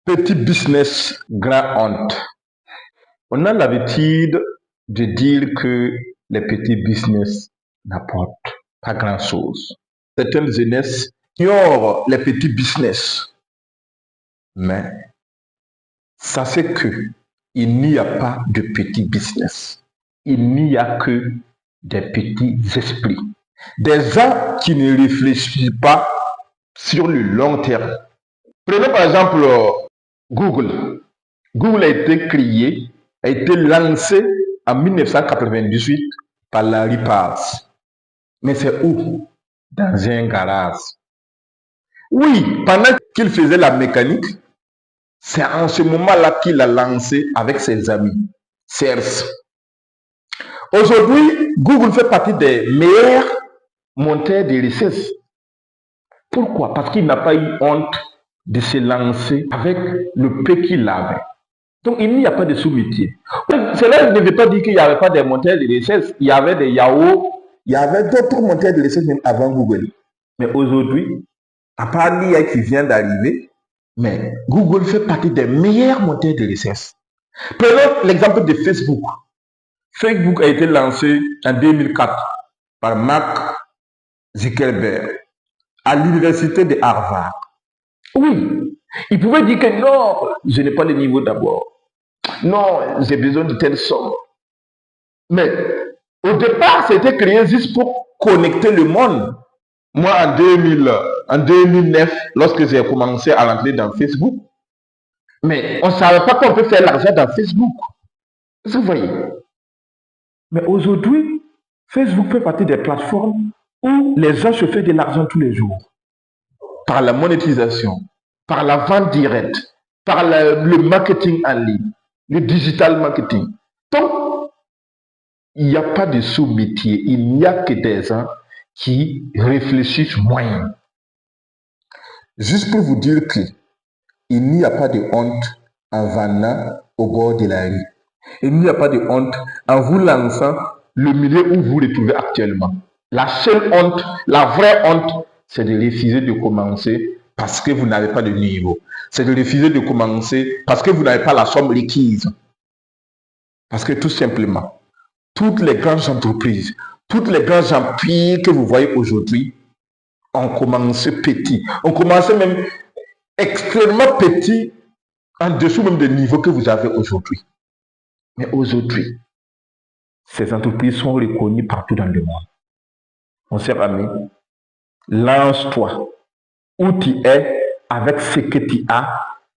Petit business, grand honte. On a l'habitude de dire que les petits business n'apportent pas grand-chose. Certaines jeunesses ignorent les petits business. Mais sachez que il n'y a pas de petits business. Il n'y a que des petits esprits. Des gens qui ne réfléchissent pas sur le long terme. Prenons par exemple Google. Google a été créé, a été lancé en 1998 par Larry Page. Mais c'est où? Dans un garage. Oui, pendant qu'il faisait la mécanique, c'est en ce moment-là qu'il a lancé avec ses amis, Sears. Aujourd'hui, Google fait partie des meilleurs monteurs de richesses. Pourquoi? Parce qu'il n'a pas eu honte de se lancer avec le peu qu'il avait. Donc, il n'y a pas de sous-métier. Cela ne veut pas dire qu'il n'y avait pas des monteurs de richesses. Il y avait des Yahoo, il y avait d'autres monteurs de richesses même avant Google. Mais aujourd'hui, à part l'IA qui vient d'arriver, mais Google fait partie des meilleurs monteurs de richesses. Prenons l'exemple de Facebook. Facebook a été lancé en 2004 par Mark Zuckerberg à l'université de Harvard. Oui, il pouvait dire que non, je n'ai pas le niveau d'abord. Non, j'ai besoin de telle somme. Mais au départ, c'était créé juste pour connecter le monde. Moi, en 2009, lorsque j'ai commencé à rentrer dans Facebook, mais on ne savait pas qu'on peut faire l'argent dans Facebook. Vous voyez. Mais aujourd'hui, Facebook fait partie des plateformes où les gens se font de l'argent tous les jours. Par la monétisation, par la vente directe, par le marketing en ligne, le digital marketing. Donc, il n'y a pas de sous-métier, il n'y a que des gens qui réfléchissent moins. Juste pour vous dire que il n'y a pas de honte en vendant au bord de la rue. Il n'y a pas de honte en vous lançant le milieu où vous vous retrouvez actuellement. La seule honte, la vraie honte, c'est de refuser de commencer parce que vous n'avez pas de niveau. C'est de refuser de commencer parce que vous n'avez pas la somme requise. Parce que tout simplement, toutes les grandes entreprises, toutes les grands empires que vous voyez aujourd'hui ont commencé petit. Ont commencé même extrêmement petit, en dessous même des niveaux que vous avez aujourd'hui. Mais aujourd'hui, ces entreprises sont reconnues partout dans le monde. Mon cher ami, lance-toi où tu es avec ce que tu as